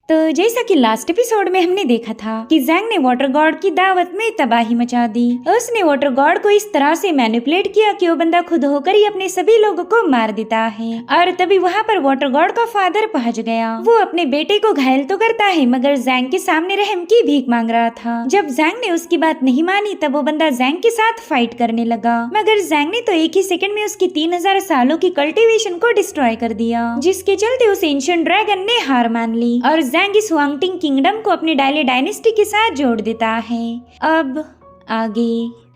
तो जैसा कि लास्ट एपिसोड में हमने देखा था कि जैंग ने वाटर गॉड की दावत में तबाही मचा दी। उसने वाटर गॉड को इस तरह से मैनिपुलेट किया कि वो बंदा खुद होकर ही अपने सभी लोगों को मार देता है। और तभी वहाँ पर वाटर गॉड का फादर पहुँच गया। वो अपने बेटे को घायल तो करता है मगर जैंग के सामने रहम की भीख मांग रहा था। जब जैंग ने उसकी बात नहीं मानी तब वो बंदा जैंग के साथ फाइट करने लगा, मगर जैंग ने तो एक ही सेकंड में उसकी 3000 सालों की कल्टीवेशन को डिस्ट्रॉय कर दिया, जिसके चलते उस एंशिएंट ड्रैगन ने हार मान ली और जैंग इस हुआंगटिंग किंगडम को अपनी डायले डायनेस्टी के साथ जोड़ देता है। अब आगे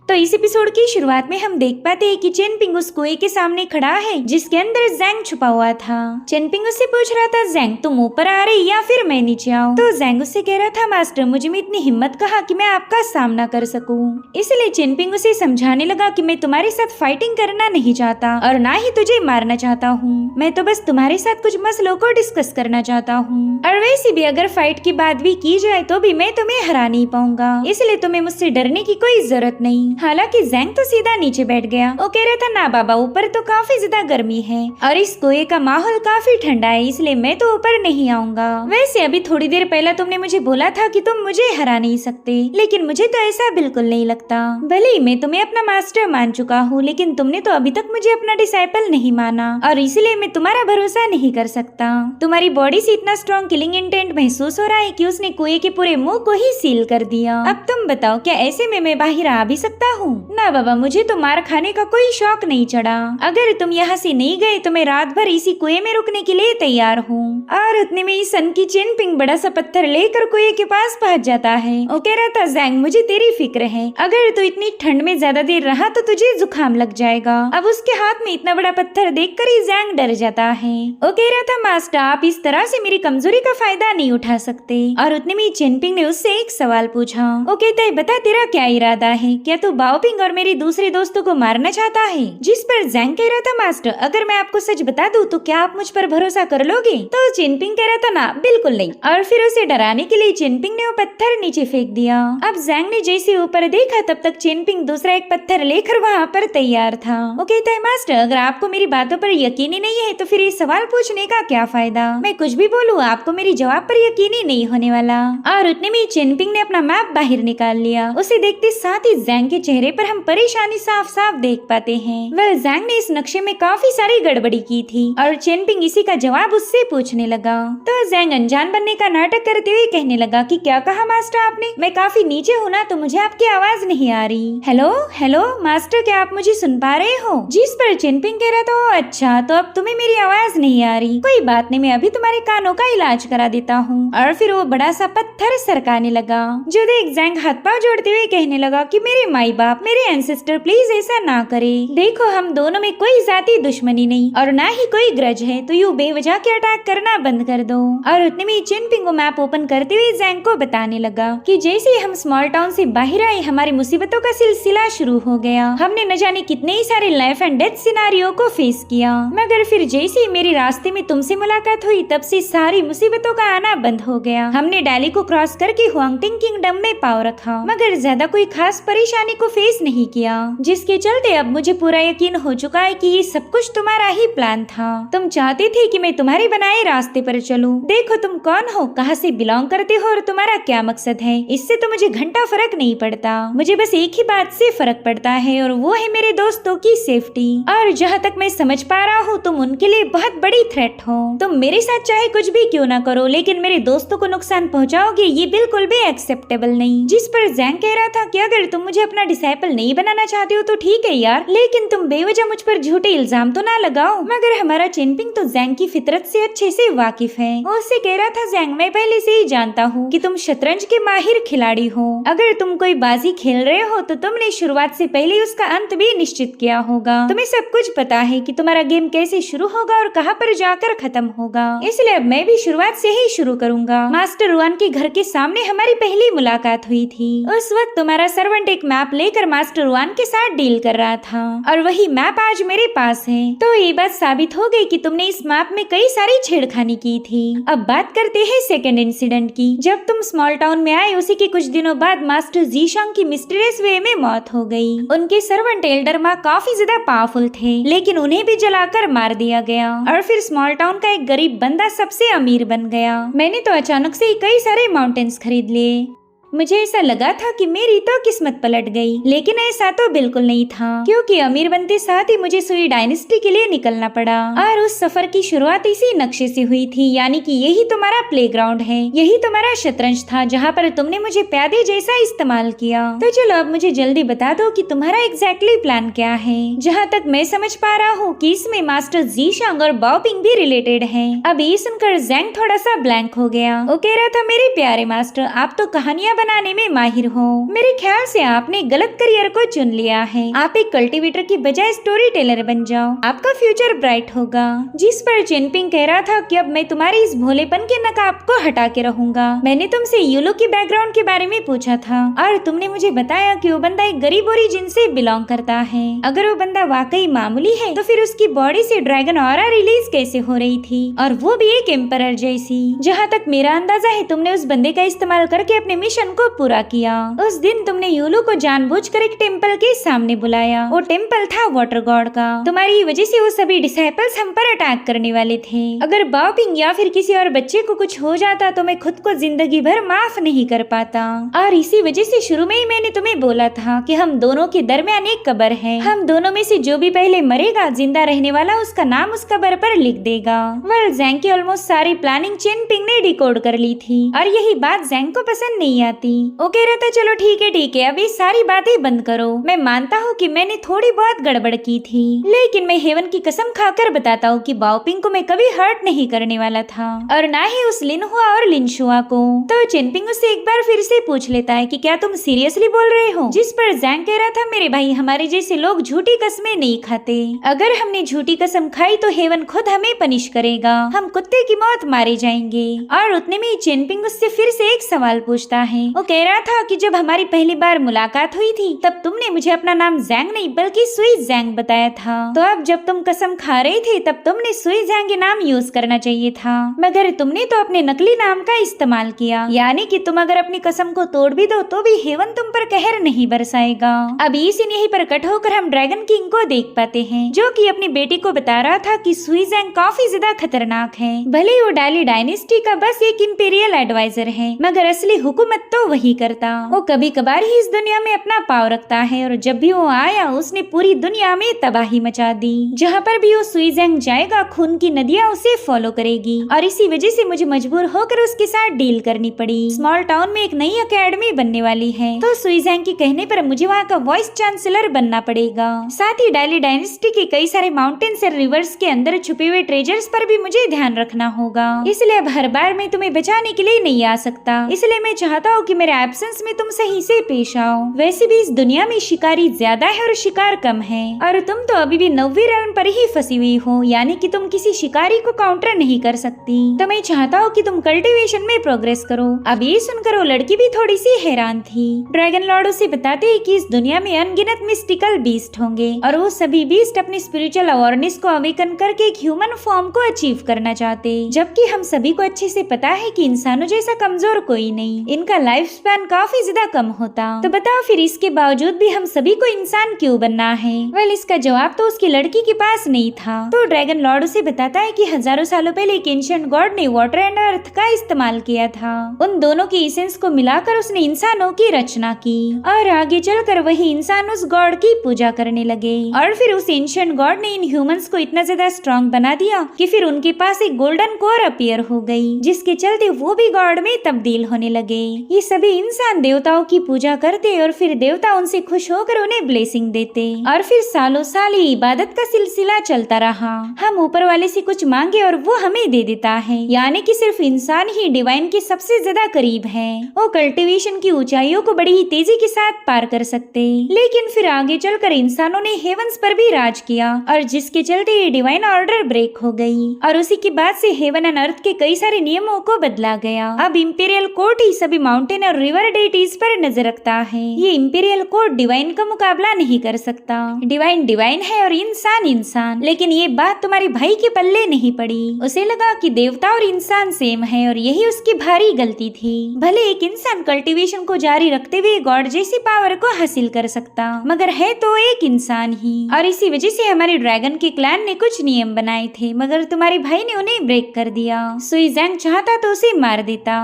तो इस एपिसोड की शुरुआत में हम देख पाते हैं कि चेनपिंग उस कुएं के सामने खड़ा है जिसके अंदर जैंग छुपा हुआ था। चेनपिंग उससे पूछ रहा था, जैंग तुम ऊपर आ रही या फिर मैं नीचे आऊं? तो जैंग उससे कह रहा था, मास्टर मुझे में इतनी हिम्मत कहा कि मैं आपका सामना कर सकूं। इसलिए चेनपिंग उसे समझाने लगा कि मैं तुम्हारे साथ फाइटिंग करना नहीं चाहता और ना ही तुझे मारना चाहता हूँ। मैं तो बस तुम्हारे साथ कुछ मसलों को डिस्कस करना चाहता हूँ, और वैसे भी अगर फाइट की बात भी की जाए तो भी मैं तुम्हें हरा नहीं पाऊंगा, इसलिए तुम्हें मुझसे डरने की कोई जरूरत नहीं। हालांकि जैंग तो सीधा नीचे बैठ गया। वो कह रहा था, ना बाबा ऊपर तो काफी ज्यादा गर्मी है और इस कुएं का माहौल काफी ठंडा है, इसलिए मैं तो ऊपर नहीं आऊंगा। वैसे अभी थोड़ी देर पहले तुमने मुझे बोला था कि तुम मुझे हरा नहीं सकते, लेकिन मुझे तो ऐसा बिल्कुल नहीं लगता। भले ही मैं तुम्हें अपना मास्टर मान चुका हूँ, लेकिन तुमने तो अभी तक मुझे अपना डिसाइपल नहीं माना और इसलिए मैं तुम्हारा भरोसा नहीं कर सकता। तुम्हारी बॉडी से इतना स्ट्रॉन्ग किलिंग इंटेंट महसूस हो रहा है कि उसने कुएं के पूरे मुंह को ही सील कर दिया। अब तुम बताओ, क्या ऐसे में मैं बाहर आ भी सकता हूँ? ना बाबा, मुझे तो मार खाने का कोई शौक नहीं चढ़ा। अगर तुम यहाँ से नहीं गए तो मैं रात भर इसी कुएं में रुकने के लिए तैयार हूँ। और उतने में ही सन की चेनपिंग बड़ा सा पत्थर लेकर कुएं के पास पहुँच जाता है। वो कह रहा था, जैंग मुझे तेरी फिक्र है, अगर तू इतनी ठंड में ज्यादा देर रहा तो तुझे जुकाम लग जाएगा। अब उसके हाथ में इतना बड़ा पत्थर देखकर ही जैंग डर जाता है। वो कह रहा था, मास्टर आप इस तरह से मेरी कमजोरी का फायदा नहीं उठा सकते। और उतने में चेनपिंग ने उससे एक सवाल पूछा। वो कहता है, बता तेरा क्या इरादा है? क्या तू बाओपिंग और मेरे दूसरे दोस्तों को मारना चाहता है? जिस पर जैंग कह रहा था, मास्टर अगर मैं आपको सच बता दूं तो क्या आप मुझ पर भरोसा कर लोगे? तो चेनपिंग कह रहा था, ना बिल्कुल नहीं। और फिर उसे डराने के लिए चेनपिंग ने वो पत्थर नीचे फेंक दिया। अब जैंग ने जैसे ऊपर देखा तब तक चेनपिंग दूसरा एक पत्थर लेकर वहाँ पर तैयार था। वो कहता है, मास्टर अगर आपको मेरी बातों पर यकीन ही नहीं है तो फिर ये सवाल पूछने का क्या फायदा? मैं कुछ भी बोलूँ आपको मेरी जवाब पर यकीन ही नहीं होने वाला। और उतने में चेनपिंग ने अपना मैप बाहर निकाल लिया। उसे देखते साथ ही जैंग के चेहरे पर हम परेशानी साफ साफ देख पाते हैं। वेल जैंग ने इस नक्शे में काफी सारी गड़बड़ी की थी और चेनपिंग इसी का जवाब उससे पूछने लगा। तो जैंग अनजान बनने का नाटक करते हुए कहने लगा कि क्या कहा मास्टर आपने? मैं काफी नीचे हूँ ना, तो मुझे आपकी आवाज नहीं आ रही। हेलो हेलो मास्टर, क्या आप मुझे सुन पा रहे हो? जिस पर चेनपिंग कह रहा था, अच्छा तो अब तुम्हें मेरी आवाज नहीं आ रही, कोई बात नहीं, मैं अभी तुम्हारे कानों का इलाज करा देता हूँ। और फिर वो बड़ा सा पत्थर सरकाने लगा। जो देख जैंग हाथ पांव जोड़ते हुए कहने लगा कि मेरे माई बाप, मेरे एंसेस्टर प्लीज ऐसा ना करे। देखो हम दोनों में कोई जाती दुश्मनी नहीं और ना ही कोई ग्रज है, तो यू बेवजह के अटैक करना बंद कर दो। और उतने में चेनपिंग मैप ओपन करते हुए जैंग को बताने लगा कि जैसे ही हम स्मॉल टाउन से बाहर आए हमारी मुसीबतों का सिलसिला शुरू हो गया। हमने न जाने कितने ही सारे लाइफ एंड डेथ सिनारियों को फेस किया, मगर फिर जैसे ही मेरे रास्ते में तुमसे मुलाकात हुई तब से सारी मुसीबतों का आना बंद हो गया। हमने डाली को क्रॉस करके हुआंगटिंग किंगडम में पाँव रखा, मगर ज्यादा कोई खास परेशानी को फेस नहीं किया, जिसके चलते अब मुझे पूरा यकीन हो चुका है कि ये सब कुछ तुम्हारा ही प्लान था। तुम चाहते थे कि मैं तुम्हारे बनाए रास्ते पर चलूं। देखो तुम कौन हो, कहां से बिलोंग करते हो और तुम्हारा क्या मकसद है, इससे तो मुझे घंटा फर्क नहीं पड़ता। मुझे बस एक ही बात से फर्क पड़ता है और वो है मेरे दोस्तों की सेफ्टी। और जहाँ तक मैं समझ पा रहा हूँ तुम उनके लिए बहुत बड़ी थ्रेट हो। तुम मेरे साथ चाहे कुछ भी क्यों ना करो, लेकिन मेरे दोस्तों को नुकसान पहुँचाओगे, ये बिल्कुल भी एक्सेप्टेबल नहीं। जिस पर जैंग कह रहा था कि अगर तुम मुझे अपना डिसाइपल नहीं बनाना चाहते हो तो ठीक है यार, लेकिन तुम बेवजह मुझ पर झूठे इल्जाम तो ना लगाओ। मगर हमारा चेनपिंग तो जैंग की फितरत से अच्छे से वाकिफ है। वो उससे कह रहा था, जैंग मैं पहले से ही जानता हूँ कि तुम शतरंज के माहिर खिलाड़ी हो। अगर तुम कोई बाजी खेल रहे हो तो तुमने शुरुआत से पहले उसका अंत भी निश्चित किया होगा। तुम्हें सब कुछ पता है कि तुम्हारा गेम कैसे शुरू होगा और कहाँ पर जाकर खत्म होगा, इसलिए अब मैं भी शुरुआत से ही शुरू करूंगा। मास्टर रुआन के घर के सामने हमारी पहली मुलाकात हुई थी। उस वक्त तुम्हारा सर्वेंट एक मैप लेकर मास्टर वान के साथ डील कर रहा था और वही मैप आज मेरे पास है। तो ये बात साबित हो गई कि तुमने इस मैप में कई सारी छेड़खानी की थी। अब बात करते हैं सेकंड इंसिडेंट की। जब तुम स्मॉल टाउन में आए उसी के कुछ दिनों बाद मास्टर जीशांग की मिस्टीरियस वे में मौत हो गई। उनके सर्वेंट एल्डर माँ काफी ज्यादा पावरफुल थे, लेकिन उन्हें भी जलाकर मार दिया गया और फिर स्मॉल टाउन का एक गरीब बंदा सबसे अमीर बन गया। मैंने तो अचानक से ही कई सारे माउंटेन्स खरीद लिए। मुझे ऐसा लगा था कि मेरी तो किस्मत पलट गई, लेकिन ऐसा तो बिल्कुल नहीं था, क्योंकि अमीर बनते साथ ही मुझे सुई डायनेस्टी के लिए निकलना पड़ा। और उस सफर की शुरुआत इसी नक्शे से हुई थी, यानी कि यही तुम्हारा प्लेग्राउंड है, यही तुम्हारा शतरंज था जहाँ पर तुमने मुझे प्यादे जैसा इस्तेमाल किया। तो चलो अब मुझे जल्दी बता दो कि तुम्हारा एग्जैक्टली प्लान क्या है। जहाँ तक मैं समझ पा रहा हूँ कि इसमें मास्टर जीशांग और बाओपिंग भी रिलेटेड है। अब ये सुनकर जैंग थोड़ा सा ब्लैंक हो गया। वो कह रहा था, मेरे प्यारे मास्टर, आप तो कहानियाँ बनाने में माहिर हो। मेरे ख्याल से आपने गलत करियर को चुन लिया है। आप एक कल्टीवेटर की बजाय स्टोरी टेलर बन जाओ, आपका फ्यूचर ब्राइट होगा। जिस पर चिनपिंग कह रहा था कि अब मैं तुम्हारी इस भोलेपन के नकाब को हटा के रहूंगा। मैंने तुमसे यूलो की बैकग्राउंड के बारे में पूछा था और तुमने मुझे बताया कि वो बंदा एक गरीब ओरिजिन से बिलोंग करता है। अगर वो बंदा वाकई मामूली है तो फिर उसकी बॉडी से ड्रैगन ऑरा रिलीज कैसे हो रही थी, और वो भी एक एम्परर जैसी। जहाँ तक मेरा अंदाजा है तुमने उस बंदे का इस्तेमाल करके अपने मिशन को पूरा किया। उस दिन तुमने यूलो को जानबूझकर एक टेम्पल के सामने बुलाया। वो टेम्पल था वाटर गॉड का। तुम्हारी वजह से वो सभी डिसाइपल्स हम पर अटैक करने वाले थे। अगर बाओपिंग या फिर किसी और बच्चे को कुछ हो जाता तो मैं खुद को जिंदगी भर माफ नहीं कर पाता। और इसी वजह से शुरू में ही मैंने तुम्हें बोला था कि हम दोनों के दरमियान एक कब्र है। हम दोनों में से जो भी पहले मरेगा, जिंदा रहने वाला, उसका नाम उस कब्र पर लिख देगा। वेल, जैंग की ऑलमोस्ट सारी प्लानिंग चिनपिंग ने डिकोड कर ली थी और यही बात जैंग को पसंद नहीं आती। वो कह रहा था, चलो ठीक है, अब ये सारी बातें बंद करो। मैं मानता हूँ कि मैंने थोड़ी बहुत गड़बड़ की थी, लेकिन मैं हेवन की कसम खाकर बताता हूँ कि बाओपिंग को मैं कभी हर्ट नहीं करने वाला था, और ना ही उस लिनहुआ और लिनशुआ को। तो चिनपिंग उससे एक बार फिर से पूछ लेता है कि क्या तुम सीरियसली बोल रहे हो? जिस पर जैंग कह रहा था, मेरे भाई, हमारे जैसे लोग झूठी कसमें नहीं खाते। अगर हमने झूठी कसम खाई तो हेवन खुद हमें पनिश करेगा, हम कुत्ते की मौत मारे जाएंगे। और उतने में चिनपिंग उससे फिर से एक सवाल पूछता है। वो कह रहा था कि जब हमारी पहली बार मुलाकात हुई थी तब तुमने मुझे अपना नाम जैंग नहीं बल्कि सुई जैंग बताया था। तो अब जब तुम कसम खा रहे थे तब तुमने सुई जैंग नाम यूज करना चाहिए था, मगर तुमने तो अपने नकली नाम का इस्तेमाल किया। यानी कि तुम अगर अपनी कसम को तोड़ भी दो तो भी हेवन तुम पर कहर नहीं बरसाएगा। अब ये सीन यहीं पर कट होकर हम ड्रैगन किंग को देख पाते हैं, जो कि अपनी बेटी को बता रहा था कि सुई जैंग काफी ज्यादा खतरनाक है। भले वो डाली डायनेस्टी का बस एक इंपीरियल एडवाइजर है, मगर असली हुकूमत तो वही करता। वो कभी कभार ही इस दुनिया में अपना पाव रखता है, और जब भी वो आया उसने पूरी दुनिया में तबाही मचा दी। जहाँ पर भी वो सुई जैंग जाएगा खून की नदियाँ उसे फॉलो करेगी, और इसी वजह से मुझे मजबूर होकर उसके साथ डील करनी पड़ी। स्मॉल टाउन में एक नई अकेडमी बनने वाली है, तो सुई जैंग के कहने पर मुझे वहाँ का वाइस चांसलर बनना पड़ेगा। साथ ही डायली डायनेस्टी के कई सारे माउंटेन्स और रिवर्स के अंदर छुपे हुए ट्रेजर्स पर भी मुझे ध्यान रखना होगा। इसलिए अब हर बार मैं तुम्हें बचाने के लिए नहीं आ सकता, इसलिए मैं चाहता हूँ कि मेरे एब्सेंस में तुम सही से पेश आओ। वैसे भी इस दुनिया में शिकारी ज्यादा है और शिकार कम है, और तुम तो अभी भी 9वीं रेल्म पर ही फंसी हुई हो, यानी कि तुम किसी शिकारी को काउंटर नहीं कर सकती। तो मैं चाहता हूँ कि तुम कल्टीवेशन में प्रोग्रेस करो। अब ये सुनकर वो लड़की भी थोड़ी सी हैरान थी। ड्रैगन लॉर्ड उसे बताते हैं कि इस दुनिया में अनगिनत मिस्टिकल बीस्ट होंगे, और वो सभी बीस्ट अपनी स्पिरिचुअल अवेयरनेस को अवेकन करके एक ह्यूमन फॉर्म को अचीव करना चाहते, जबकि हम सभी को अच्छे से पता है कि इंसानों जैसा कमजोर कोई नहीं, इनका लाइफ स्पैन काफी ज्यादा कम होता। तो बताओ फिर इसके बावजूद भी हम सभी को इंसान क्यों बनना है? वेल, इसका जवाब तो उसकी लड़की के पास नहीं था। तो ड्रैगन लॉर्ड उसे बताता है कि हजारों सालों पहले एक एंशिएंट गॉड ने वाटर एंड अर्थ का इस्तेमाल किया था। उन दोनों की एसेंस को मिलाकर उसने इंसानों की रचना की, और आगे चलकर वही इंसान उस गॉड की पूजा करने लगे। और फिर उस एंशिएंट गॉड ने इन ह्यूमंस को इतना ज्यादा स्ट्रॉन्ग बना दिया कि फिर उनके पास एक गोल्डन कोर अपीयर हो गई, जिसके चलते वो भी गॉड में तब्दील होने लगे। ये सभी इंसान देवताओं की पूजा करते और फिर देवता उनसे खुश होकर उन्हें ब्लेसिंग देते, और फिर सालों साल ये इबादत का सिलसिला चलता रहा। हम ऊपर वाले से कुछ मांगे और वो हमें दे देता है, यानी कि सिर्फ इंसान ही डिवाइन के सबसे ज्यादा करीब है। वो कल्टीवेशन की ऊंचाइयों को बड़ी ही तेजी के साथ पार कर सकते, लेकिन फिर आगे चलकर इंसानों ने हेवंस पर भी राज किया, और जिसके चलते ये डिवाइन ऑर्डर ब्रेक हो गई, और उसी के बाद से हेवन एंड अर्थ के कई सारे नियमों को बदला गया। अब इंपीरियल कोर्ट ही सभी माउंटेन माउंटेन और रिवर डेटीज पर नजर रखता है। ये इंपीरियल कोड डिवाइन का मुकाबला नहीं कर सकता। डिवाइन डिवाइन है और इंसान इंसान। लेकिन ये बात तुम्हारे भाई के पल्ले नहीं पड़ी। उसे लगा कि देवता और इंसान सेम है और यही उसकी भारी गलती थी। भले एक इंसान कल्टीवेशन को जारी रखते हुए गॉड जैसी पावर को हासिल कर सकता, मगर है तो एक इंसान ही। और इसी वजह से हमारे ड्रैगन के क्लैन ने कुछ नियम बनाए थे, मगर तुम्हारे भाई ने उन्हें ब्रेक कर दिया। सुई ज़ैंग चाहता तो उसे मार देता,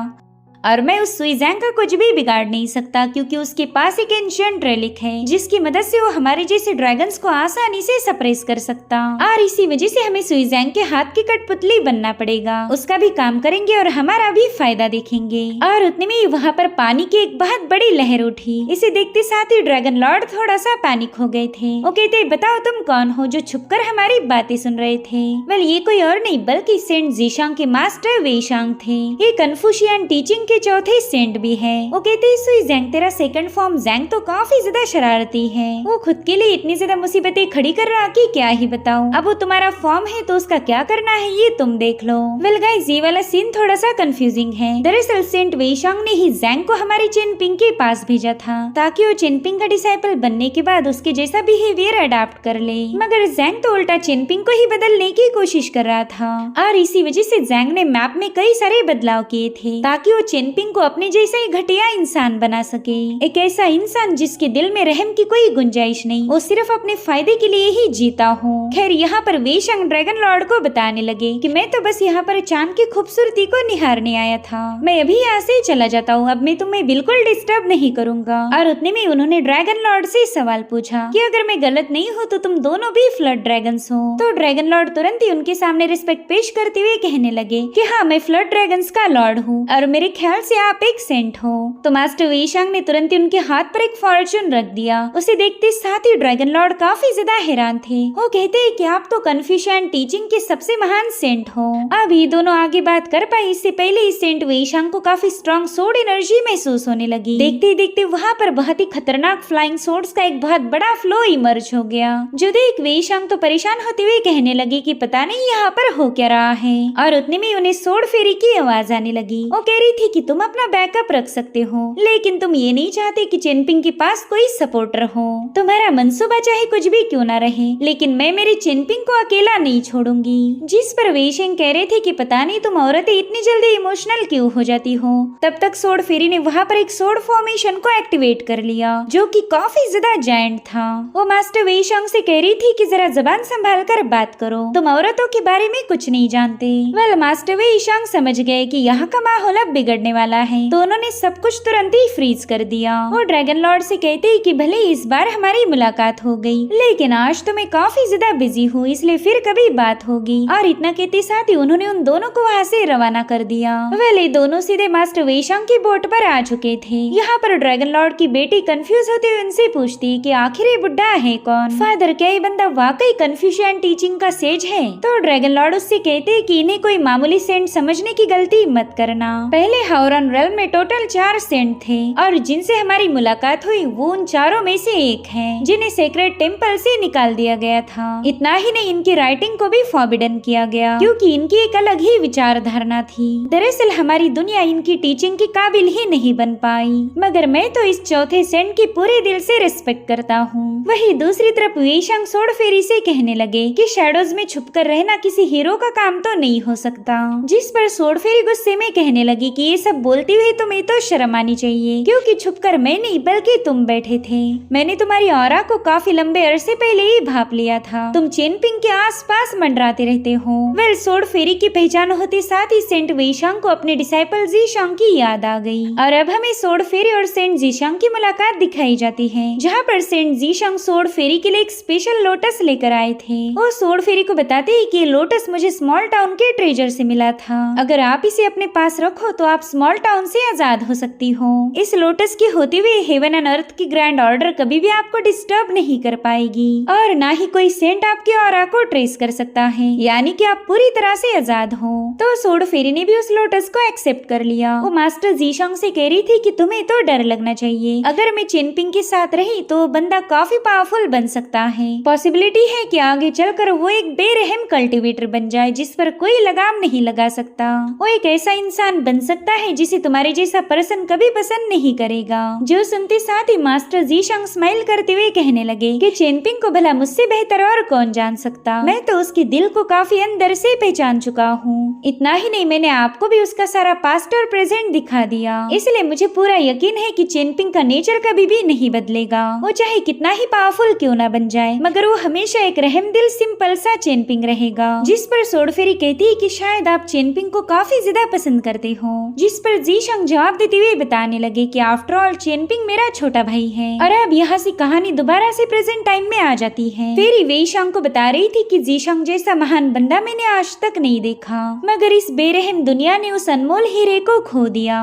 और मैं उस सुई ज़ैंग का कुछ भी बिगाड़ नहीं सकता, क्योंकि उसके पास एक एंशिएंट रेलिक है जिसकी मदद से वो हमारे जैसे ड्रैगन्स को आसानी से सप्रेस कर सकता। और इसी वजह से हमें सुई ज़ैंग के हाथ की कठपुतली बनना पड़ेगा। उसका भी काम करेंगे और हमारा भी फायदा देखेंगे। और उतने में वहाँ पर पानी की एक बहुत बड़ी लहर उठी। इसे देखते साथ ही ड्रैगन लॉर्ड थोड़ा सा पैनिक हो गए थे। वो कहते, बताओ तुम कौन हो जो छुपकर हमारी बातें सुन रहे थे। वेल, ये कोई और नहीं बल्कि सेंट ज़ीशांग के मास्टर वेईशांग थे। ये कन्फ्यूशियन टीचिंग के चौथे सेंट भी है। वो कहते हैं, सुई ज़ैंग तेरा सेकंड फॉर्म ज़ैंग तो काफी ज्यादा शरारती है। वो खुद के लिए इतनी ज्यादा मुसीबतें खड़ी कर रहा कि क्या ही बताऊं। अब वो तुम्हारा फॉर्म है तो उसका क्या करना है ये तुम देख लो। वेल गाइस, ये वाला सीन थोड़ा सा कंफ्यूजिंग है। दरअसल सेंट वेईशांग ने ही ज़ैंग को हमारे चेनपिंग के पास भेजा था ताकि वो चेनपिंग का डिसाइपल बनने के बाद उसके जैसा बिहेवियर अडॉप्ट कर ले, मगर ज़ैंग तो उल्टा चेनपिंग को ही बदलने की कोशिश कर रहा था। और इसी वजह से ज़ैंग ने मैप में कई सारे बदलाव किए थे ताकि वो चेनपिंग को अपने जैसा ही घटिया इंसान बना सके। एक ऐसा इंसान जिसके दिल में रहम की कोई गुंजाइश नहीं, वो सिर्फ अपने फायदे के लिए ही जीता हो। खैर, यहाँ पर वेईशांग ड्रैगन लॉर्ड को बताने लगे कि मैं तो बस यहाँ पर चांद की खूबसूरती को निहारने आया था। मैं अभी यहाँ से चला जाता हूँ, अब मैं तुम्हें बिल्कुल डिस्टर्ब नहीं करूँगा। और उतने में उन्होंने ड्रैगन लॉर्ड से सवाल पूछा कि अगर मैं गलत नहीं हूँ तो तुम दोनों भी फ्लड ड्रैगन्स हो। तो ड्रैगन लॉर्ड तुरंत ही उनके सामने रिस्पेक्ट पेश करते हुए कहने लगे कि हाँ, मैं फ्लड ड्रैगन्स का लॉर्ड हूँ और मेरे ख्याल से आप एक सेंट हो। तो मास्टर वेईशांग ने तुरंत ही उनके हाथ पर एक फॉर्चून रख दिया। उसे देखते साथ ही ड्रैगन लॉर्ड काफी ज्यादा हैरान थे। वो कहते हैं कि आप तो कन्फ्यूशियन टीचिंग के सबसे महान सेंट हो। अभी दोनों आगे बात कर पाए इससे पहले ही सेंट वेईशांग को काफी स्ट्रॉन्ग सोर्ड एनर्जी महसूस होने लगी। देखते ही देखते वहाँ पर बहुत ही खतरनाक फ्लाइंग सोर्ड्स का एक बहुत बड़ा फ्लो इमर्ज हो गया। जो देख वेईशांग तो परेशान होते हुए कहने लगे कि पता नहीं यहाँ पर हो क्या रहा है। और उतने में उन्हें सोर्ड फेरी की आवाज आने लगी। वो कह रही थी कि तुम अपना बैकअप रख सकते हो, लेकिन तुम ये नहीं चाहते कि चेनपिंग के पास कोई सपोर्टर हो। तुम्हारा मंसूबा चाहे कुछ भी क्यों ना रहे, लेकिन मैं मेरे चेनपिंग को अकेला नहीं छोड़ूंगी। जिस पर वेईशांग कह रहे थे कि पता नहीं तुम औरतें इतनी जल्दी इमोशनल क्यों हो जाती हो। तब तक सोर्ड फेरी ने वहाँ पर एक सोर्ड फॉर्मेशन को एक्टिवेट कर लिया जो कि काफी ज्यादा जायंट था। वो मास्टर वेईशांग से कह रही थी कि जरा जबान संभाल कर बात करो, तुम औरतों के बारे में कुछ नहीं जानते। वेल, मास्टर वेईशांग समझ गए कि यहाँ का माहौल अब बिगड़ने वाला है, तो उन्होंने सब कुछ तुरंत ही फ्रीज कर दिया। वो ड्रैगन लॉर्ड से कहते हैं कि भले इस बार हमारी मुलाकात हो गई, लेकिन आज तो मैं काफी ज्यादा बिजी हूँ, इसलिए फिर कभी बात होगी। और इतना कहते साथ ही उन्होंने उन दोनों को वहाँ से रवाना कर दिया। वेल, दोनों सीधे मास्टर वेईशांग की बोट पर आ चुके थे। यहाँ पर ड्रैगन लॉर्ड की बेटी कंफ्यूज होते हुए उनसे पूछती कि आखिर ये बुड्ढा है कौन। फादर, क्या ये बंदा वाकई कन्फ्यूशियन टीचिंग का सेज है? तो ड्रैगन लॉर्ड उससे कहते कि इन्हें कोई मामूली सेंट समझने की गलती मत करना। पहले हावरन रेल्म में टोटल 4 सेंट थे और जिनसे हमारी मुलाकात हुई वो उन चारों में से एक है, जिन्हें सेक्रेट टेम्पल से निकाल दिया गया था। इतना ही नहीं, इनकी राइटिंग को भी फॉरबिडन किया गया क्योंकि इनकी एक अलग ही विचारधारा थी। दरअसल हमारी दुनिया इनकी टीचिंग के काबिल ही नहीं बन पाई, मगर मैं तो इस चौथे सेंट की पूरे दिल से रिस्पेक्ट करता हूँ। वही दूसरी तरफ वेईशांग सोर्ड फेरी से कहने लगे कि शैडोज में छुपकर रहना किसी हीरो का काम तो नहीं हो सकता। जिस पर सोर्ड फेरी गुस्से में कहने लगी कि ये सब बोलती हुई तुम्हें तो शर्म आनी चाहिए, क्योंकि छुपकर मैं नहीं बल्कि तुम बैठे थे। मैंने तुम्हारी ऑरा को काफी लंबे अरसे पहले ही भाप लिया था। तुम चेनपिंग के आसपास मंडराते रहते हो। वेल, सोर्ड फेरी की पहचान होते साथ ही सेंट वेईशांग को अपने डिसाइपल ज़ीशांग की याद आ गई और अब हमें सोर्ड फेरी और सेंट ज़ीशांग की मुलाकात दिखाई जाती है, जहाँ पर सेंट ज़ीशांग सोर्ड फेरी के लिए एक स्पेशल लोटस लेकर आए थे। वो सोर्ड फेरी को बताते हैं कि लोटस मुझे स्मॉल टाउन के ट्रेजर से मिला था। अगर आप इसे अपने पास रखो तो आप स्मॉल टाउन से आजाद हो सकती हो। इस लोटस के होते हुए हेवन एंड अर्थ की ग्रैंड ऑर्डर कभी भी आपको डिस्टर्ब नहीं कर पाएगी और ना ही कोई सेंट आपके ऑरा को ट्रेस कर सकता है, यानी कि आप पूरी तरह से आजाद हो। तो सोर्ड फेरी ने भी उस लोटस को एक्सेप्ट कर लिया। वो मास्टर ज़ीशांग से कह रही थी कि तुम्हें तो डर लगना चाहिए, अगर मैं चेनपिंग के साथ रही तो बंदा काफी पावरफुल बन सकता है। पॉसिबिलिटी है कि आगे चलकर वो एक बेरहम कल्टीवेटर बन जाए जिस पर कोई लगाम नहीं लगा सकता। वो एक ऐसा इंसान बन सकता है जिसे तुम्हारे जैसा पर्सन कभी पसंद नहीं करेगा। जो सुनते साथ ही मास्टर जीशंग स्माइल करते हुए कहने लगे कि चेनपिंग को भला मुझसे बेहतर और कौन जान सकता, मैं तो उसके दिल को काफी अंदर से पहचान चुका हूँ। इतना ही नहीं, मैंने आपको भी उसका सारा पास्ट और प्रेजेंट दिखा दिया, इसलिए मुझे पूरा यकीन है कि चेनपिंग का नेचर कभी भी नहीं बदलेगा। वो चाहे कितना ही पावरफुल क्यों ना बन जाए, मगर वो हमेशा एक रहमदिल सिंपल सा चेनपिंग रहेगा। जिस पर सोड फेरी कहती है कि शायद आप चेनपिंग को काफी ज्यादा पसंद करते हो, जिस पर जीशंग जवाब देते हुए बताने लगे कि आफ्टर ऑल चेनपिंग मेरा छोटा भाई है। और अब यहाँ से कहानी दोबारा से प्रेजेंट टाइम में आ जाती है। फेरी वेईशांग को बता रही थी कि जीशंग जैसा महान बंदा मैंने आज तक नहीं देखा, मगर इस बेरहम दुनिया ने उस अनमोल हीरे को खो दिया।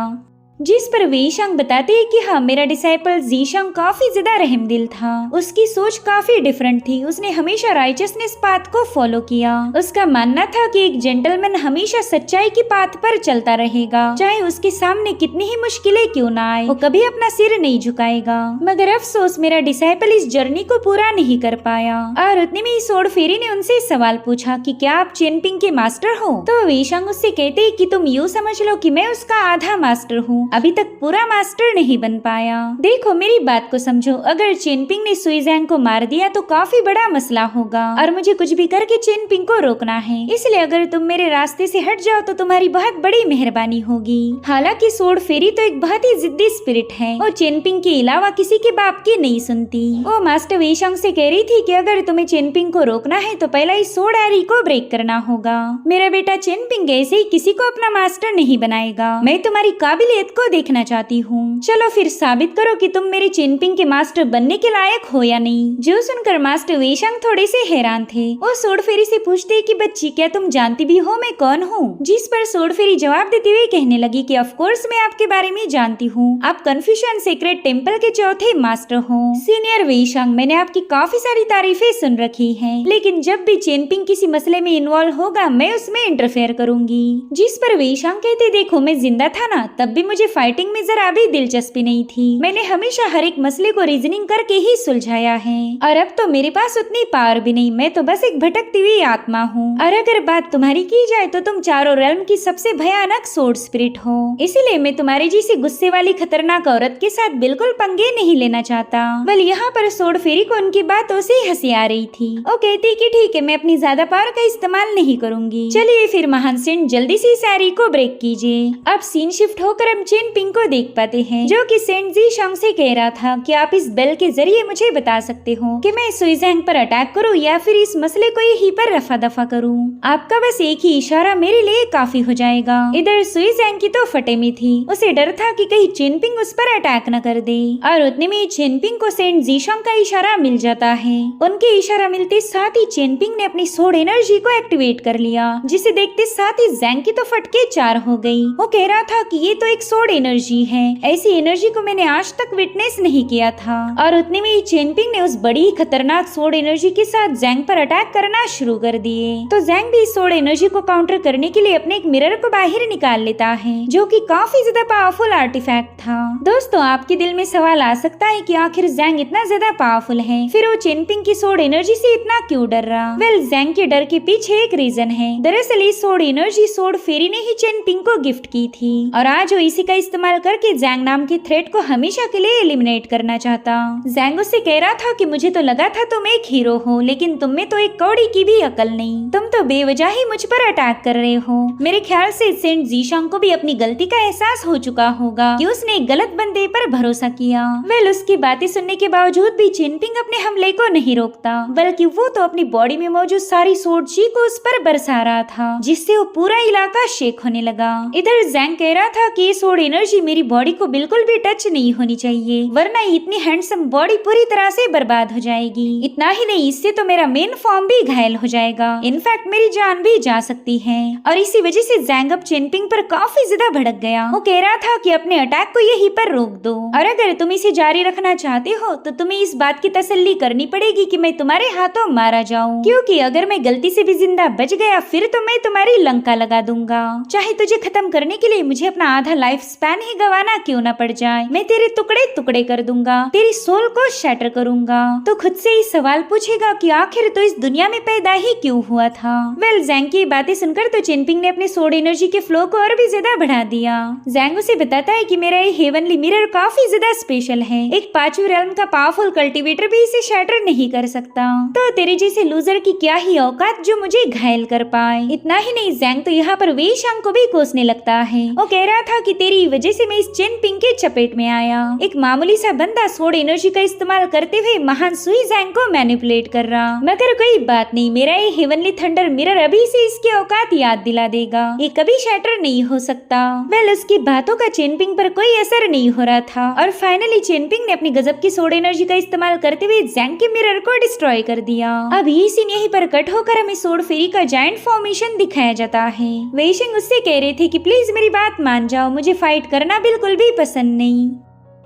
जिस पर वेईशांग बताते हैं कि हाँ, मेरा डिसाइपल जीशंग काफी ज्यादा रहमदिल था। उसकी सोच काफी डिफरेंट थी। उसने हमेशा राइचसनेस पाथ को फॉलो किया। उसका मानना था कि एक जेंटलमैन हमेशा सच्चाई की पाथ पर चलता रहेगा, चाहे उसके सामने कितनी ही मुश्किलें क्यों ना आए, वो कभी अपना सिर नहीं झुकाएगा। मगर अफसोस मेरा डिसाइपल इस जर्नी को पूरा नहीं कर पाया। और उतने में ही सोड फेरी ने उनसे सवाल पूछा कि क्या आप चेनपिंग के मास्टर हो? तो वेईशांग उससे कहते हैं कि तुम यूँ समझ लो कि मैं उसका आधा मास्टर हूँ, अभी तक पूरा मास्टर नहीं बन पाया। देखो, मेरी बात को समझो, अगर चेनपिंग ने सुईजैंग को मार दिया तो काफी बड़ा मसला होगा और मुझे कुछ भी करके चेनपिंग को रोकना है। इसलिए अगर तुम मेरे रास्ते से हट जाओ तो तुम्हारी बहुत बड़ी मेहरबानी होगी। हालांकि सोड फेरी तो एक बहुत ही जिद्दी स्पिरिट है। वो चेनपिंग के अलावा किसी के बाप की नहीं सुनती। वो मास्टर वेईशांग से कह रही थी कि अगर तुम्हें चेनपिंग को रोकना है तो पहला इस सोड एरी को ब्रेक करना होगा। मेरा बेटा चेनपिंग ऐसे ही किसी को अपना मास्टर नहीं बनाएगा। मैं तुम्हारी काबिलियत को देखना चाहती हूँ। चलो फिर साबित करो कि तुम मेरे चेनपिंग के मास्टर बनने के लायक हो या नहीं। जो सुनकर मास्टर वेईशांग थोड़े से हैरान थे। वो सोड फेरी से पूछते कि बच्ची, क्या तुम जानती भी हो मैं कौन हूँ? जिस पर सोड फेरी जवाब देते हुए कहने लगी कि ऑफ कोर्स मैं आपके बारे में जानती हूँ। आप कन्फ्यूशन सीक्रेट टेम्पल के चौथे मास्टर हो। सीनियर वेईशांग, मैंने आपकी काफी सारी तारीफें सुन रखी है, लेकिन जब भी चेनपिंग किसी मसले में इन्वॉल्व होगा मैं उसमें इंटरफेयर करूंगी। जिस पर वेईशांग कहते, देखो मैं जिंदा था ना, तब भी मुझे फाइटिंग में जरा भी दिलचस्पी नहीं थी। मैंने हमेशा हर एक मसले को रीजनिंग करके ही सुलझाया है और अब तो मेरे पास उतनी पावर भी नहीं। मैं तो बस एक भटकती हुई आत्मा हूँ। और अगर बात तुम्हारी की जाए तो तुम चारों रेल्म की सबसे भयानक सोड स्पिरिट हो। इसीलिए मैं तुम्हारी जैसी गुस्से वाली खतरनाक औरत के साथ बिल्कुल पंगे नहीं लेना चाहता। बल यहाँ पर सोड फेरी को उनकी बातों से हंसी आ रही थी। वो कहती कि ठीक है, मैं अपनी ज्यादा पावर का इस्तेमाल नहीं करूंगी। चलिए फिर महान सेंट, जल्दी से इस एरी को ब्रेक कीजिए। अब सीन शिफ्ट होकर हम चेनपिंग को देख पाते हैं, जो कि सेंट जीशंग से कह रहा था कि आप इस बेल के जरिए मुझे बता सकते हो कि मैं सुईजैंग पर अटैक करूं या फिर इस मसले को यहीं पर रफा दफा करूं। आपका बस एक ही इशारा मेरे लिए काफी हो जाएगा। इधर सुईजैंग की तो फटे में थी। उसे डर था कि कहीं चेनपिंग उस पर अटैक न कर दे। और उतने में चेनपिंग को सेंट जीशंग का इशारा मिल जाता है। उनके इशारा मिलते साथ ही चेनपिंग ने अपनी सोड एनर्जी को एक्टिवेट कर लिया, जिसे देखते साथ ही जैंग की तो फटके चार हो गई। वो कह रहा था कि ये तो एक सोड एनर्जी है, ऐसी एनर्जी को मैंने आज तक विटनेस नहीं किया था। और उतने में चेनपिंग ने उस बड़ी खतरनाक सोड एनर्जी के साथ जैंग पर अटैक करना शुरू कर दिए। तो जैंग भी इस सोड एनर्जी को काउंटर करने के लिए अपने एक मिरर को बाहर निकाल लेता है, जो कि काफी ज्यादा पावरफुल आर्टिफैक्ट था। दोस्तों, आपके दिल में सवाल आ सकता है कि आखिर जैंग इतना ज्यादा पावरफुल है, फिर वो चेनपिंग की सोड एनर्जी से इतना क्यों डर रहा? वेल, जैंग के डर के पीछे एक रीजन है। दरअसल इस सोड एनर्जी सोड फेरी ने ही चेनपिंग को गिफ्ट की थी और आज वो इसी का इस्तेमाल करके जैंग नाम के थ्रेट को हमेशा के लिए एलिमिनेट करना चाहता। जैंग उससे कह रहा था कि मुझे तो लगा था तुम एक हीरो हो, लेकिन तुम में तो एक कौड़ी की भी अकल नहीं। तुम तो बेवजह ही मुझ पर अटैक कर रहे हो। मेरे ख्याल से सेंट जीशंग को भी अपनी गलती का एहसास हो चुका होगा कि उसने एक गलत बंदे पर भरोसा किया। वेल, उसकी बातें सुनने के बावजूद भी चेनपिंग अपने हमले को नहीं रोकता, बल्कि वो तो अपनी बॉडी में मौजूद सारी सोड जी को उस पर बरसा रहा था, जिससे वो पूरा इलाका शेक होने लगा। इधर जैंग कह रहा था कि ये सोड एनर्जी मेरी बॉडी को बिल्कुल भी टच नहीं होनी चाहिए, वरना इतनी हैंडसम बॉडी पूरी तरह से बर्बाद हो जाएगी। इतना ही नहीं, इससे तो मेरा मेन फॉर्म भी घायल हो जाएगा। इनफैक्ट मेरी जान भी जा सकती है। और इसी वजह से जैंग अब चेनपिंग पर काफी ज्यादा भड़क गया। वो कह रहा था कि अपने अटैक को यहीं पर रोक दो, और अगर तुम इसे जारी रखना चाहते हो तो तुम्हें इस बात की तसल्ली करनी पड़ेगी कि मैं तुम्हारे हाथों मारा जाऊं, क्योंकि अगर मैं गलती से भी जिंदा बच गया फिर तो मैं तुम्हारी लंका लगा दूंगा। चाहे तुझे खत्म करने के लिए मुझे अपना आधा लाइफ स्पैन ही गंवाना क्यों ना पड़ जाए, मैं तेरे टुकड़े टुकड़े कर दूंगा, तेरी सोल को शैटर करूंगा। तो खुद से ही सवाल पूछेगा कि आखिर तो इस दुनिया में पैदा ही क्यों हुआ था। वेल जैंग की बातें सुनकर तो चिनपिंग ने अपने सोड एनर्जी के फ्लो को और भी ज्यादा बढ़ा दिया। जैंग उसे बताता है कि मेरा ये हेवनली मिरर काफी ज्यादा स्पेशल है, एक 5वीं रेल्म का पावरफुल कल्टीवेटर भी इसे शैटर नहीं कर सकता। तो तेरे जैसे लूजर की क्या ही औकात जो मुझे घायल कर पाए। इतना ही नहीं, जैंग तो यहाँ पर वेई शांग को भी कोसने लगता है। वो कह रहा था कि तेरी वजह से मैं इस चिनपिंग के चपेट में आया। एक मामूली सा बंदा सोड एनर्जी का इस्तेमाल करते हुए महान सुई जैंग को मैनिपुलेट कर रहा, मगर कोई बात नहीं, मेरा ये हेवनली थंडर मिरर अभी से इसकी औकात याद दिला देगा, ये कभी शैटर नहीं हो सकता। वेल उसकी बातों का चिनपिंग पर कोई असर नहीं हो रहा था और फाइनली चिनपिंग ने अपनी गजब की सोड एनर्जी का इस्तेमाल करते हुए जैंग के मिरर को डिस्ट्रॉय कर दिया। अब ये सीन यहीं पर कट होकर हमें सोड फेरी का जायंट फॉर्मेशन दिखाया जाता है। वेई शांग उससे कह रहे थे कि प्लीज मेरी बात मान जाओ, मुझे फाइट करना बिल्कुल भी पसंद नहीं।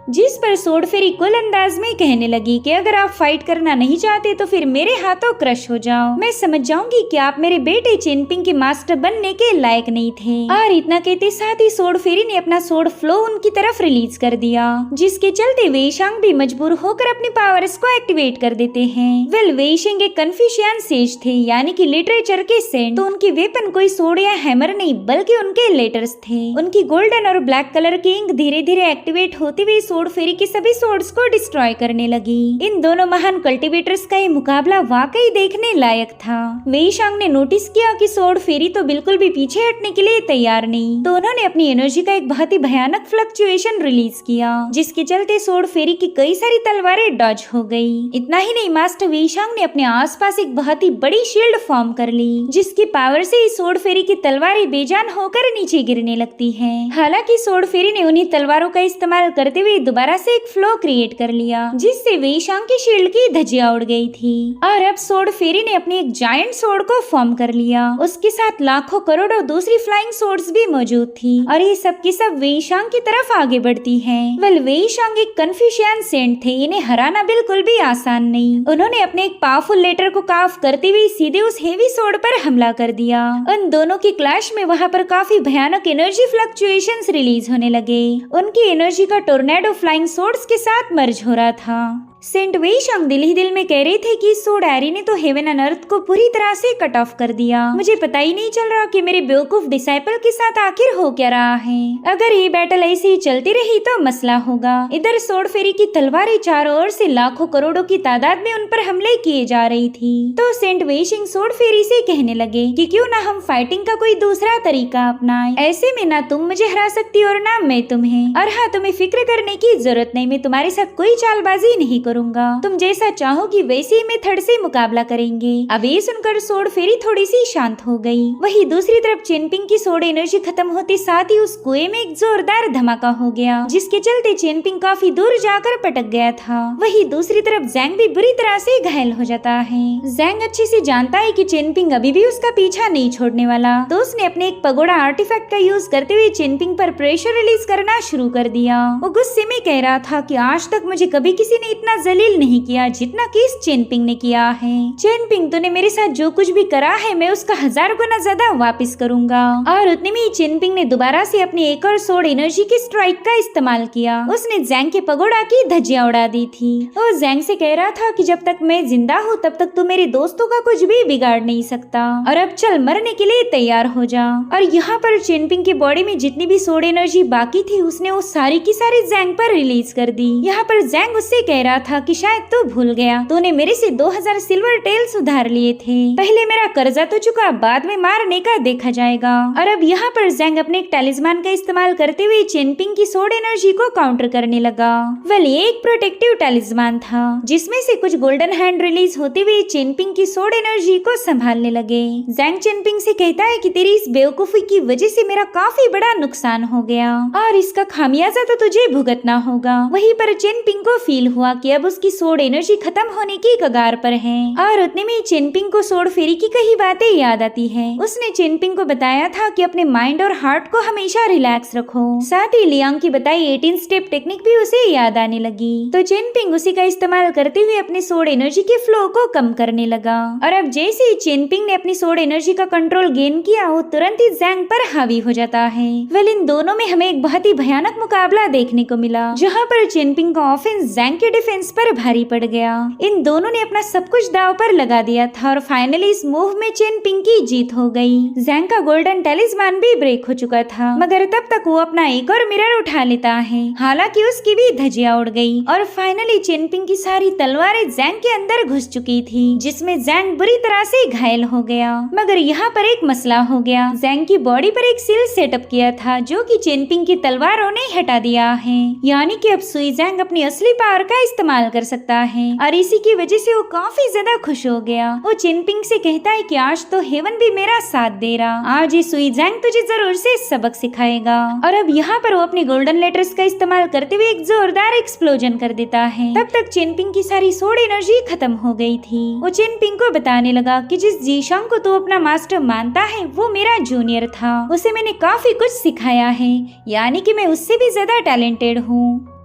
जिस पर सोड फेरी कुल अंदाज में कहने लगी कि अगर आप फाइट करना नहीं चाहते तो फिर मेरे हाथों क्रश हो जाओ, मैं समझ जाऊंगी कि आप मेरे बेटे चिनपिंग के मास्टर बनने के लायक नहीं थे। और इतना कहते साथ ही सोड फेरी ने अपना सोड फ्लो उनकी तरफ रिलीज कर दिया, जिसके चलते वेई शांग भी मजबूर होकर अपनी पावर्स को एक्टिवेट कर देते हैं। वेल वेई शांग एक कन्फ्यूशियन सेज थे, यानी कि लिटरेचर के सेंट, तो उनके वेपन कोई सोड या हैमर नहीं बल्कि उनके लेटर्स थे। उनकी गोल्डन और ब्लैक कलर की इंक धीरे धीरे एक्टिवेट होती हुई सोड फेरी के सभी सोर्ड्स को डिस्ट्रॉय करने लगी। इन दोनों महान कल्टीवेटर्स का ये मुकाबला वाकई देखने लायक था। वेई शांग ने नोटिस किया कि सोड फेरी तो बिल्कुल भी पीछे हटने के लिए तैयार नहीं, तो उन्होंने अपनी एनर्जी का एक बहुत ही भयानक फ्लक्चुएशन रिलीज किया, जिसके चलते सोड फेरी की कई सारी तलवारें डॉज हो गई। इतना ही नहीं, मास्टर वेई शांग ने अपने आसपास एक बहुत ही बड़ी शील्ड फॉर्म कर ली, जिसकी पावर से ही सोड फेरी की तलवारें बेजान होकर नीचे गिरने लगती है। हालांकि सोड फेरी ने उन्हीं तलवारों का इस्तेमाल करते हुए दोबारा से एक फ्लो क्रिएट कर लिया, जिससे वेई शांग की शील्ड की धज्जियां उड़ गई थी। और अब सोड फेरी ने अपनी एक जायंट सोड को फॉर्म कर लिया, उसके साथ लाखों करोड़ों दूसरी फ्लाइंग सोड्स भी मौजूद थी और ये सब की सब वेई शांग की तरफ आगे बढ़ती हैं। वेल वेई शांग एक कन्फ्यूशियन सेंट थे, इन्हें हराना बिल्कुल भी आसान नहीं। उन्होंने अपने एक पावरफुल लेटर को काफ करते हुए सीधे उस हेवी सोड पर हमला कर दिया। उन दोनों की क्लैश में वहाँ पर काफी भयानक एनर्जी फ्लक्चुएशंस रिलीज होने लगे। उनकी एनर्जी का टोर्नेडो फ्लाइंग सोर्ड्स के साथ मर्ज हो रहा था। सेंट वेई शांग दिल ही दिल में कह रहे थे कि सोड एरी ने तो हेवन एंड अर्थ को पूरी तरह से कट ऑफ कर दिया। मुझे पता ही नहीं चल रहा कि मेरे बेवकूफ डिसाइपल के साथ आखिर हो क्या रहा है। अगर ये बैटल ऐसे ही चलती रही तो मसला होगा। इधर सोड फेरी की तलवारें चारों ओर से लाखों करोड़ों की तादाद में उन पर हमले किए जा रही थी। तो सेंट वेई शांग सोड फेरी से कहने लगे कि क्यों ना हम फाइटिंग का कोई दूसरा तरीका अपनाएं। ऐसे में ना तुम मुझे हरा सकती और ना मैं तुम्हें। और हाँ, तुम्हें फिक्र करने की जरूरत नहीं, मैं तुम्हारे साथ कोई चालबाजी नहीं करूंगा, तुम जैसा चाहोगी वैसे ही मेथड से मुकाबला करेंगे। अब ये सुनकर सोड फेरी थोड़ी सी शांत हो गई। वही दूसरी तरफ चिनपिंग की सोड एनर्जी खत्म होते साथ ही उस कुएं में एक जोरदार धमाका हो गया, जिसके चलते चिनपिंग काफी दूर जाकर पटक गया था। वही दूसरी तरफ जैंग भी बुरी तरह से घायल हो जाता है। जैंग अच्छे से जानता है कि चिनपिंग अभी भी उसका पीछा नहीं छोड़ने वाला, तो उसने अपने एक पगोड़ा आर्टिफैक्ट का यूज करते हुए चिनपिंग पर प्रेशर रिलीज करना शुरू कर दिया। वो गुस्से में कह रहा था कि आज तक मुझे कभी किसी ने इतना जलील नहीं किया जितना कि इस चिनपिंग ने किया है। चिनपिंग, तूने मेरे साथ जो कुछ भी करा है मैं उसका 1000 गुना ज्यादा वापस करूंगा। और उतने में चिनपिंग ने दोबारा से अपनी एक और सोड एनर्जी की स्ट्राइक का इस्तेमाल किया। उसने जैंग के पगोड़ा की धज्जियां उड़ा दी थी। वो जैंग से कह रहा था कि जब तक मैं जिंदा हूँ तब तक तू मेरे दोस्तों का कुछ भी बिगाड़ नहीं सकता, और अब चल मरने के लिए तैयार हो जा। और यहाँ पर चिनपिंग की बॉडी में जितनी भी सोड एनर्जी बाकी थी उसने वो सारी की सारी जैंग पर रिलीज कर दी। यहाँ पर जैंग उससे कह रहा था कि शायद तू भूल गया, तूने मेरे से 2000 सिल्वर टेल्स उधार लिए थे। पहले मेरा कर्जा तो चुका, बाद में मारने का देखा जाएगा। और अब यहाँ पर जैंग अपने एक टैलिस्मान का इस्तेमाल करते हुए चिनपिंग की सोड एनर्जी को काउंटर करने लगा। वेल ये एक प्रोटेक्टिव टैलिस्मान था, जिसमें से कुछ गोल्डन हैंड रिलीज होते हुए चिनपिंग की सोड एनर्जी को संभालने लगे। जैंग चिनपिंग से कहता है कि तेरी इस बेवकूफी की वजह से मेरा काफी बड़ा नुकसान हो गया और इसका खामियाजा तो तुझे भुगतना होगा। वहीं पर चिनपिंग को फील हुआ कि अब उसकी सोड एनर्जी खत्म होने की कगार पर है। और उतने में चेनपिंग को सोड फेरी की कई बातें याद आती है। उसने चेनपिंग को बताया था कि अपने माइंड और हार्ट को हमेशा रिलैक्स रखो। साथ ही लियांग की बताई 18 स्टेप टेक्निक भी उसे याद आने लगी। तो चेनपिंग उसी का इस्तेमाल करते हुए अपने सोड एनर्जी के फ्लो को कम करने लगा। और अब जैसे ही चेनपिंग ने अपनी सोड एनर्जी का कंट्रोल गेन किया, वो तुरंत ही जैंग पर हावी हो जाता है। वेल, इन दोनों में हमें एक बहुत ही भयानक मुकाबला देखने को मिला, जहाँ पर चेनपिंग का ऑफेंस जैंग के डिफेंस पर भारी पड़ गया। इन दोनों ने अपना सब कुछ दाव पर लगा दिया था और फाइनली इस मूव में चेनपिंग की जीत हो गई। जैंग का गोल्डन टेलिस्मान भी ब्रेक हो चुका था, मगर तब तक वो अपना एक और मिरर उठा लेता है। हालांकि उसकी भी धज्जियां उड़ गई और फाइनली चेनपिंग की सारी तलवारें जैंग के अंदर घुस चुकी थी, जिसमें जैंग बुरी तरह से घायल हो गया। मगर यहाँ पर एक मसला हो गया। जैंग की बॉडी पर एक सील सेटअप किया था, जो कि चेनपिंग की तलवारों ने हटा दिया है। यानी कि अब सुई जैंग अपनी असली पावर का इस्तेमाल कर सकता है और इसी की वजह से वो काफी ज्यादा खुश हो गया। वो चेनपिंग से कहता है कि आज तो हेवन भी मेरा साथ दे रहा, आज ये सुई जैंग तुझे जरूर से सबक सिखाएगा। और अब यहाँ पर वो अपने गोल्डन लेटर्स का इस्तेमाल करते हुए एक जोरदार एक्सप्लोजन कर देता है। तब तक चेनपिंग की सारी सोड एनर्जी खत्म हो गई थी। वो चेनपिंग को बताने लगा कि जिस जीशांग को तू अपना मास्टर मानता है, वो मेरा जूनियर था, उसे मैंने काफी कुछ सिखाया है, यानी कि मैं उससे भी ज्यादा टैलेंटेड हूँ।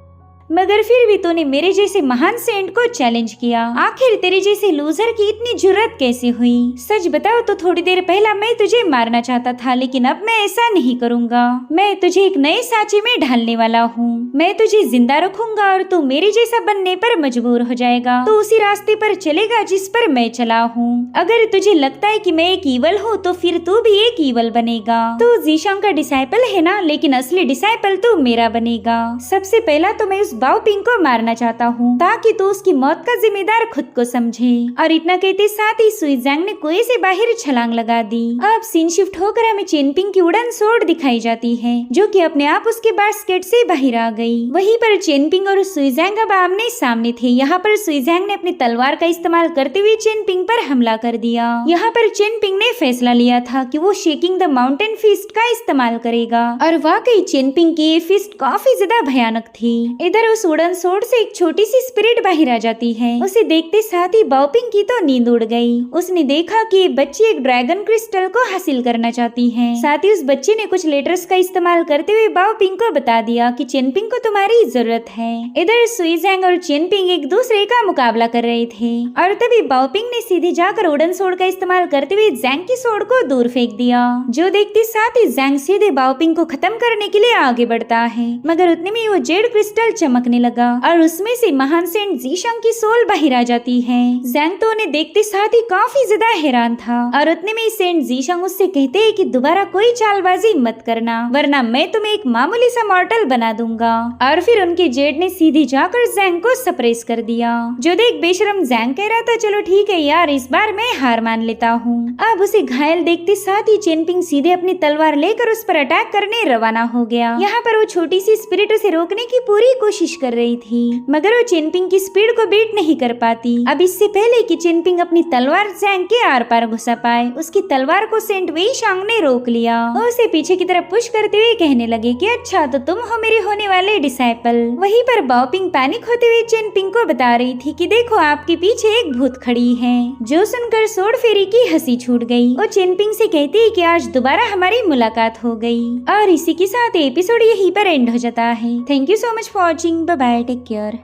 मगर फिर भी तूने मेरे जैसे महान सेंट को चैलेंज किया। आखिर तेरे जैसे लूजर की इतनी जुर्रत कैसे हुई? सच बताओ तो थोड़ी देर पहला मैं तुझे मारना चाहता था, लेकिन अब मैं ऐसा नहीं करूँगा। मैं तुझे एक नए सांचे में ढालने वाला हूँ। मैं तुझे जिंदा रखूंगा और तू मेरे जैसा बनने पर मजबूर हो जाएगा। तो उसी रास्ते पर चलेगा जिस पर मैं चला हूँ। अगर तुझे लगता है कि मैं एक ईवल हूँ, तो फिर तू भी एक ईवल बनेगा। तू जीशांग का डिसाइपल है ना, लेकिन असली डिसाइपल तू मेरा बनेगा। सबसे पहला तो मैं बाओपिंग को मारना चाहता हूँ, ताकि तू उसकी मौत का जिम्मेदार खुद को समझे। और इतना कहते साथ ही सुई जैंग ने कुएं से बाहर छलांग लगा दी। अब सीन शिफ्ट होकर हमें चेनपिंग की उड़न सोड दिखाई जाती है, जो कि अपने आप उसके बास्केट से बाहर आ गई। वहीं पर चेनपिंग और सुई जैंग अब आमने सामने थे। यहाँ पर सुई जैंग ने अपनी तलवार का इस्तेमाल करते हुए चेनपिंग पर हमला कर दिया। यहाँ पर चेनपिंग ने फैसला लिया था कि वो शेकिंग द माउंटेन फिस्ट का इस्तेमाल करेगा, और वाकई चेनपिंग की ये फिस्ट काफी ज्यादा भयानक थी। इधर उस उड़न सोड से एक छोटी सी स्पिरिट बाहर आ जाती है। उसे देखते साथ ही बाओपिंग की तो नींद उड़ गई। उसने देखा कि ये बच्ची एक ड्रैगन क्रिस्टल को हासिल करना चाहती है। साथ ही उस बच्चे ने कुछ लेटर्स का इस्तेमाल करते हुए बाओपिंग को बता दिया कि चेनपिंग को तुम्हारी जरूरत है। इधर सुई जैंग और चेनपिंग एक दूसरे का मुकाबला कर रहे थे, और तभी बाओपिंग ने सीधे जाकर उड़न सोड का इस्तेमाल करते हुए जैंग की सोड को दूर फेंक दिया, जो देखते साथ ही जैंग सीधे बाओपिंग को खत्म करने के लिए आगे बढ़ता है। मगर उतने में वो जेड क्रिस्टल चमकने लगा और उसमें से महान सेंट जीशांग की सोल बाहर आ जाती है। जैंग तो उन्हें देखते साथ ही काफी ज्यादा हैरान था, और उतने में सेंट जीशांग उससे कहते हैं कि दोबारा कोई चालबाजी मत करना, वरना मैं तुम्हें एक मामूली सा मॉर्टल बना दूंगा। और फिर उनके जेड ने सीधे जाकर जैंग को सप्रेस कर दिया, जो देख बेशरम जैंग कह रहा था चलो ठीक है यार, इस बार मैं हार मान लेता हूँ। अब उसे घायल देखते साथ ही चेनपिंग सीधे अपनी तलवार लेकर उस पर अटैक करने रवाना हो गया। यहाँ पर वो छोटी सी स्पिरिट उसे रोकने की पूरी कोशिश कर रही थी, मगर वो चेनपिंग की स्पीड को बीट नहीं कर पाती। अब इससे पहले कि चेनपिंग अपनी तलवार जैंग के आर पार घुसा पाए, उसकी तलवार को सेंट वेई शांग ने रोक लिया और उसे पीछे की तरफ पुश करते हुए कहने लगे कि अच्छा तो तुम हो मेरे होने वाले डिसाइपल। वहीं पर बाओपिंग पैनिक होते हुए चेनपिंग को बता रही थी कि देखो आपके पीछे एक भूत खड़ी है, जो सुनकर सोड फेरी की हंसी छूट गई। वो चेनपिंग से कहती है कि आज दोबारा हमारी मुलाकात हो गई। और इसी के साथ एपिसोड यहीं पर एंड हो जाता है। Thank you so much for watching. Bye bye, take care.